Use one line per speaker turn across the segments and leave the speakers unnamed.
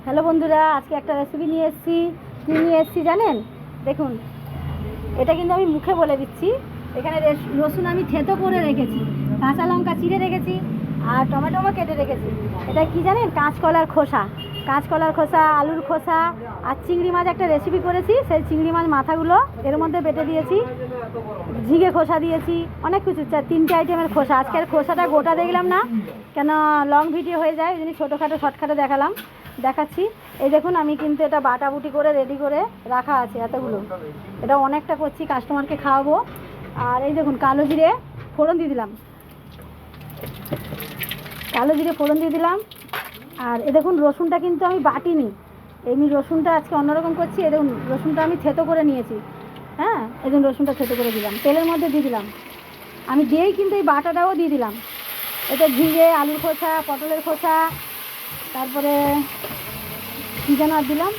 Hello বন্ধুরা, আজকে একটা রেসিপি নিয়ে এসেছি। কী নিয়ে এসেছি জানেন? দেখুন, এটা কিন্তু আমি মুখে বলে দিচ্ছি। এখানে রসুন আমি থেতো করে রেখেছি, কাঁচা লঙ্কা চিড়ে রেখেছি, আর টমেটোও কেটে রেখেছি। এটা কি জানেন? কাঁচকলার খোসা, কাঁচকলার খোসা, আলুর খোসা, আর চিংড়ি মাছ একটা রেসিপি করেছি, সেই চিংড়ি মাছ মাথাগুলো এর মধ্যে বেটে দিয়েছি, ঝিঙে খোসা দিয়েছি, অনেক কিছু, তিনটে আইটেমের খোসা। আজকের খোসাটা গোটা দেখলাম না, কেন লং ভিডিও হয়ে যায়, ওই জন্য ছোটোখাটো শর্টকাটে দেখাচ্ছি। এই দেখুন, আমি কিন্তু এটা বাটাবুটি করে রেডি করে রাখা আছে এতগুলো। এটা অনেকটা করছি, কাস্টমারকে খাওয়াবো। আর এই দেখুন, কালো জিরে ফোড়ন দিয়ে দিলাম, আর এ দেখুন, রসুনটা কিন্তু আমি বাটিনি, এমনি রসুনটা আজকে অন্যরকম করছি। এ দেখুন, রসুনটা আমি থেতো করে নিয়েছি। হ্যাঁ, এই দেখুন, রসুনটা থেতো করে দিলাম, তেলের মধ্যে দিয়ে দিলাম। আমি দিয়েই কিন্তু এই বাটাটাও দিয়ে দিলাম। এটা ঝিঙে, আলুর খোসা, পটলের খোসা, তারপরে কী যেন আর দিলাম,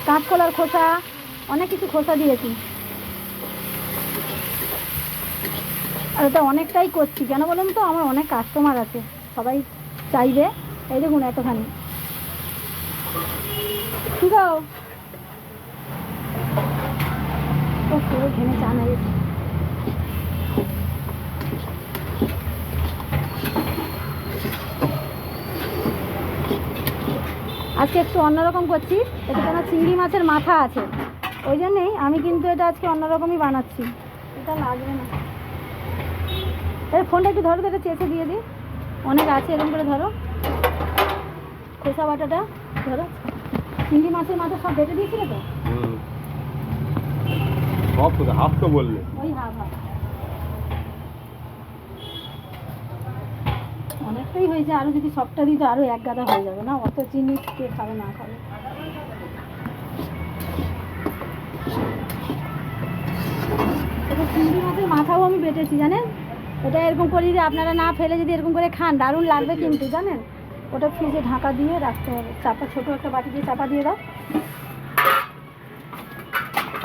কাঁচকলার খোসা, অনেক কিছু খোসা দিয়েছি। আর এটা অনেকটাই করছি, কেন বলুন তো? আমার অনেক কাস্টমার আছে, সবাই চাইবে। এই দেখুন, এতখানি ঠিক আছে। ও পুরো ঘেমে চান হয়ে গেছে। আজকে একটু অন্যরকম করছি, এটা কেন চিংড়ি মাছের মাথা আছে, ওই জন্যেই আমি কিন্তু এটা আজকে অন্যরকমই বানাচ্ছি। এটা লাগবে না, এই ফোনটা একটু ধরো, এটা চেঁচে দিয়ে দিই, অনেক আছে, এরকম করে ধরো। খোসা বাটাটা ধরো, চিংড়ি মাছের মাথা সব বেটে দিয়েছিলে তো?
সব হাফ তো বললে,
ওই হাফ হাফ অনেকটাই হয়েছে, আরও যদি সবটা দিই তো আরও এক গাদা হয়ে যাবে না, অত চিনি কে খাবে না খাবে। এটা চিংড়ি মাছের মাথাও আমি বেটেছি জানেন। এটা এরকম করে যদি আপনারা না ফেলে যদি এরকম করে খান, দারুণ লাগবে কিন্তু জানেন। ওটা ফ্রিজে ঢাকা দিয়ে রাখতে হবে, চাপা, ছোটো একটা বাটি দিয়ে চাপা দিয়ে দাও।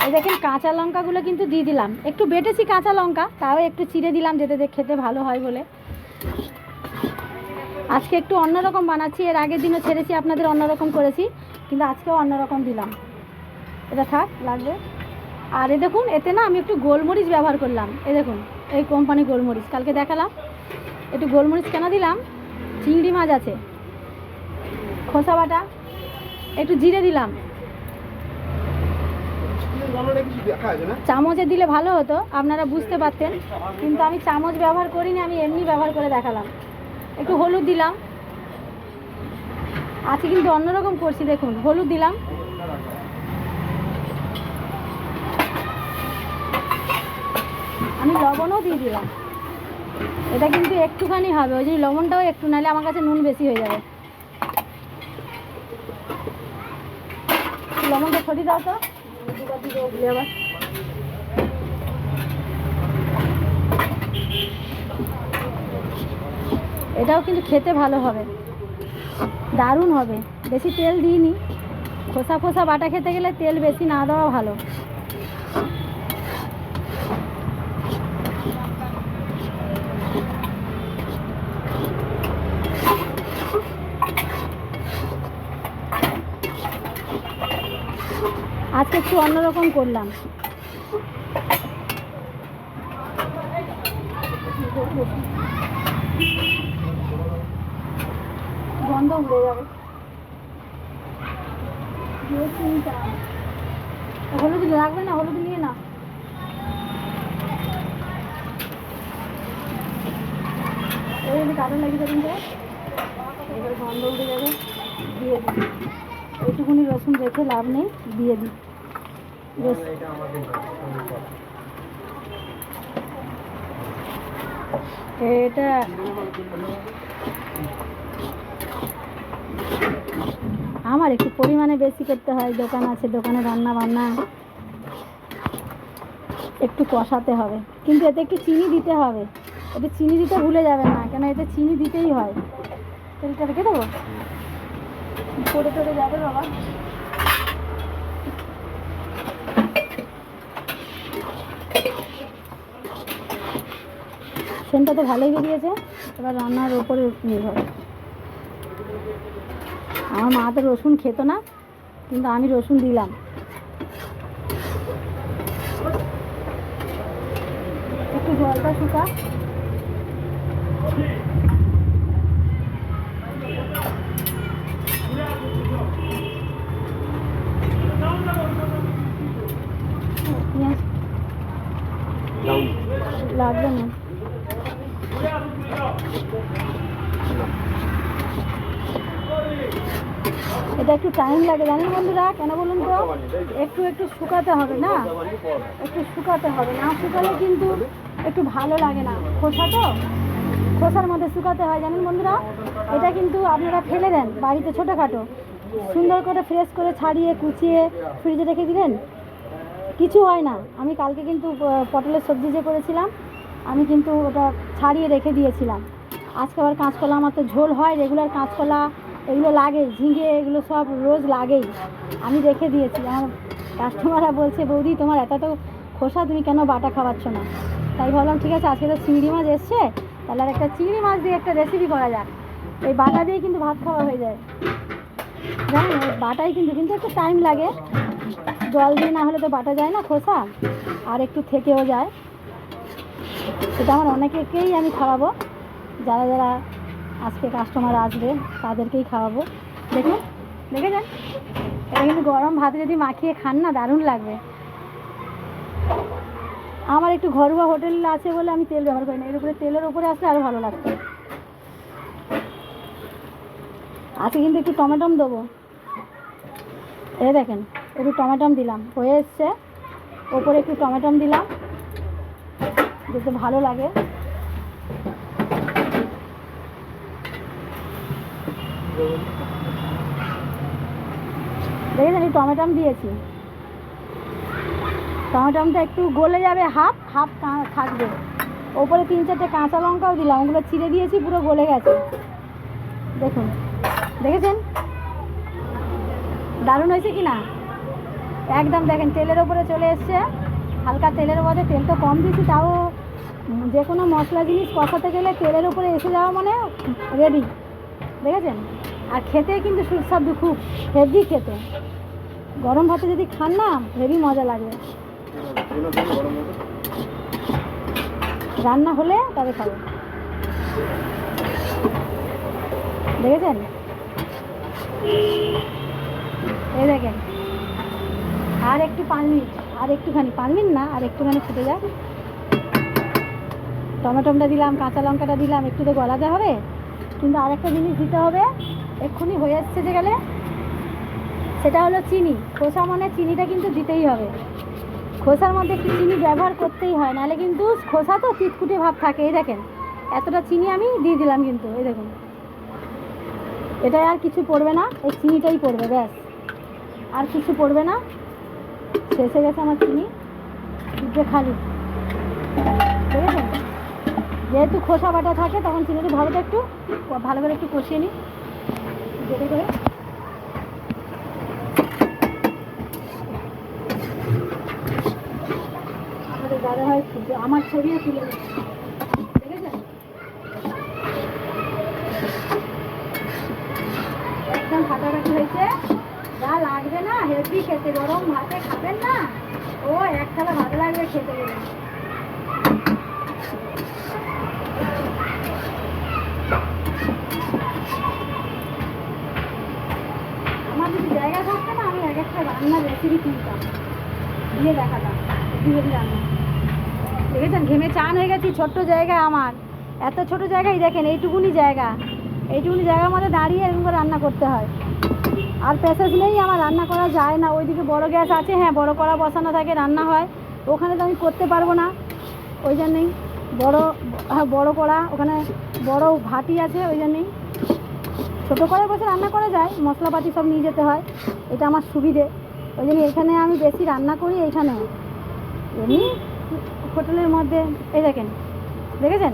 এই দেখেন, কাঁচা লঙ্কাগুলো কিন্তু দিয়ে দিলাম, একটু বেটেছি কাঁচা লঙ্কা, তাও একটু চিড়ে দিলাম যাতে খেতে ভালো হয় বলে। আজকে একটু অন্যরকম বানাচ্ছি, এর আগের দিনও ছেড়েছি আপনাদের অন্যরকম করেছি, কিন্তু আজকেও অন্যরকম দিলাম। এটা থাক, লাগবে। আর এ দেখুন, এতে না আমি একটু গোলমরিচ ব্যবহার করলাম। এ দেখুন, এই কোম্পানি গোলমরিচ কালকে দেখালাম। একটু গোলমরিচ কেন দিলাম? চিংড়ি মাছ আছে, খোসা বাটা, একটু জিরে দিলাম। চামচে দিলে ভালো হতো, আপনারা বুঝতে পারতেন, কিন্তু আমি চামচ ব্যবহার করিনি, আমি এমনি ব্যবহার করে দেখালাম। একটু হলুদ দিলাম, আজকে কিন্তু অন্যরকম করছি, দেখুন, হলুদ দিলাম। আমি লবণও দিয়ে দিলাম, এটা কিন্তু একটুখানি হবে, ওই জন্য লবণটাও একটু, নাহলে আমার কাছে নুন বেশি হয়ে যাবে। লবণটা ছড়িয়ে দাও তো, আবার এটাও কিন্তু খেতে ভালো হবে, দারুণ হবে। বেশি তেল দিইনি, খোসা খোসা বাটা খেতে গেলে তেল বেশি না দেওয়া ভালো। আজকে একটু অন্যরকম করলাম। গন্ধ উড়ে যাবে। হলুদ লাগবে না, হলুদ নিয়ে না। এই যদি কারণ লাগিয়ে দেবেন যে এবার গন্ধ উঠে যাবে, দিয়ে দিই। এইটুকুনি রসুন রেখে লাভ নেই, দিয়ে দিই। এটা আমার একটু পরিমাণে বেশি করতে হয়, দোকান আছে, দোকানে রান্না বান্না একটু কষাতে হবে, কিন্তু এতে একটু চিনি দিতে হবে। এতে চিনি দিতে ভুলে যাবেন না, কেন এতে চিনি দিতেই হয়। তেলটা রেখে দেবো, পড়ে টরে যাবে বাবা। সেন্টটা তো ভালোই বেরিয়েছে, এবার রান্নার ওপরে নির্ভর। আমার মা তো রসুন খেত না, কিন্তু আমি রসুন দিলাম। একটু জলটা শুকা। পেঁয়াজ লাগবে না। এটা একটু টাইম লাগে জানেন বন্ধুরা, কেন বলুন তো? একটু একটু শুকাতে হবে না, একটু শুকাতে হবে, না শুকালে কিন্তু একটু ভালো লাগে না। খোসা তো, খোসার মধ্যে শুকাতে হয় জানেন বন্ধুরা। এটা কিন্তু আপনারা ফেলে দেন বাড়িতে ছোটোখাটো, সুন্দর করে ফ্রেশ করে ছাড়িয়ে কুচিয়ে ফ্রিজে রেখে দিলেন, কিছু হয় না। আমি কালকে কিন্তু পটলের সবজি যে করেছিলাম, আমি কিন্তু ওটা ছাড়িয়ে রেখে দিয়েছিলাম। আজকে আবার কাঁচকলা, আমার তো ঝোল হয় রেগুলার, কাঁচকলা এগুলো লাগেই, ঝিঙে এগুলো সব রোজ লাগেই, আমি রেখে দিয়েছি। আমার কাস্টমাররা বলছে, বৌদি তোমার এত তো খোসা, তুমি কেন বাটা খাওয়াচ্ছ না? তাই ভাবলাম ঠিক আছে, আজকে তো চিংড়ি মাছ এসছে, তাহলে আর একটা চিংড়ি মাছ দিয়ে একটা রেসিপি করা যাক। এই বাটা দিয়ে কিন্তু ভাত খাওয়া হয়ে যায় জানেন, ওই বাটাই কিন্তু কিন্তু একটু টাইম লাগে, জল দিয়ে না হলে তো বাটা যায় না খোসা, আর একটু থেকেও যায়। সেটা আমার অনেকেই আমি খাওয়াবো, যারা যারা আজকে কাস্টমার আসবে তাদেরকেই খাওয়াবো। দেখুন, দেখে যান, এটা কিন্তু গরম ভাতে যদি মাখিয়ে খান না, দারুণ লাগবে। আমার একটু ঘরোয়া হোটেল আছে বলে আমি তেল ব্যবহার করি না, এর উপরে তেলের উপরে আসলে আরও ভালো লাগতো। আজকে কিন্তু একটু টমেটম দেবো, এই দেখেন একটু টমেটম দিলাম, হয়ে এসছে, ওপরে একটু টমেটম দিলাম, দেখতে ভালো লাগে। দেখেছেন, এই টমেটম দিয়েছি, টমেটমটা একটু গলে যাবে, হাফ হাফ থাকবে। ওপরে 3-4টে কাঁচা লঙ্কাও দিলাম, ওগুলো চিড়ে দিয়েছি, পুরো গলে গেছে। দেখুন, দেখেছেন দারুণ হয়েছে কি না? একদম দেখেন তেলের ওপরে চলে এসছে, হালকা তেলের মধ্যে, তেল তো কম দিয়েছি, তাও যে কোনো মশলা জিনিস কষাতে গেলে তেলের উপরে এসে যাওয়া মানে রেডি। দেখেছেন? আর খেতে কিন্তু সুস্বাদু, খুব হেভি খেতে। গরম ভাতে যদি খান না, হেভি মজা লাগবে। রান্না হলে তবে খাবো। দেখেছেন? এই দেখেন, আর একটু 5 মিনিট, আর একটুখানি, 5 মিনিট না, আর একটুখানি ফুটে যাক। টমেটোটা দিলাম, কাঁচা লঙ্কাটা দিলাম, একটু তো গলাতে হবে, কিন্তু আরেকটা জিনিস দিতে হবে, এক্ষুনি হয়ে এসছে যে গেলে, সেটা হলো চিনি। খোসা মানে চিনিটা কিন্তু দিতেই হবে, খোসার মধ্যে একটু চিনি ব্যবহার করতেই হয়, নাহলে কিন্তু খোসা তো চিটকুটে ভাব থাকে। এই দেখেন এতটা চিনি আমি দিয়ে দিলাম, কিন্তু এই দেখুন, এটাই আর কিছু পড়বে না, এই চিনিটাই পড়বে, ব্যাস আর কিছু পড়বে না। শেষ হয়ে গেছে আমার চিনি, দুধে খালি। দেখেছেন, যেহেতু খোসা বাটা থাকে, তখন চিনিটা ধরোটা একটু ভালো করে একটু কষিয়ে নিই, যেতে করে। আমাদের দাদা ভাই আমার ছবিও তুলে নিচ্ছে, দেখেছেন? একদম ফাটাফাটি হয়েছে, যা লাগবে না হেভি খেতে, গরম ভাতে খাবেন না, ও এক থালা ভালো লাগবে খেতে গেলে। আমার যদি জায়গা থাকতো না, আমি এক একটা রান্নার রেসিপি কিনতাম, দিয়ে দেখাতাম কীভাবে রান্না। দেখেছেন, ঘেমে চান হয়ে গেছি। ছোট্ট জায়গা আমার, এত ছোট জায়গায় দেখেন, এইটুকুনি জায়গা, এইটুকুনি জায়গার মধ্যে দাঁড়িয়ে এরকম করে রান্না করতে হয়। আর প্যাসেজ নেই, আমার রান্না করা যায় না। ওইদিকে বড় গ্যাস আছে, হ্যাঁ বড় কড়া বসানো থাকে, রান্না হয়, ওখানে তো আমি করতে পারবো না, ওই জন্যেই বড় কড়া, ওখানে বড় ভাটি আছে, ওই জন্যেই ছোটো করে বসে রান্না করা যায়, মশলাপাতি সব নিয়ে যেতে হয়, এটা আমার সুবিধে। ওই জন্য এখানে আমি বেশি রান্না করি, এইখানে এমনি হোটেলের মধ্যে। এই দেখেন, দেখেছেন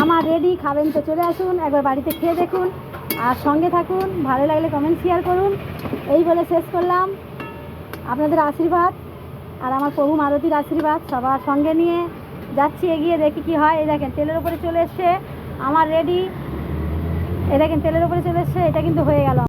আমার রেডি। খাবেন তো চলে আসুন, একবার বাড়িতে খেয়ে দেখুন, আর সঙ্গে থাকুন। ভালো লাগলে কমেন্ট শেয়ার করুন। এই বলে শেষ করলাম। আপনাদের আশীর্বাদ আর আমার প্রভু মারতির আশীর্বাদ সবার সঙ্গে নিয়ে যাচ্ছি, এগিয়ে দেখি কি হয়। এই দেখেন তেলের উপরে চলে এসছে আমার রেডি, এই দেখেন তেলের উপরে চলে এসছে, এটা কিন্তু হয়ে গেল।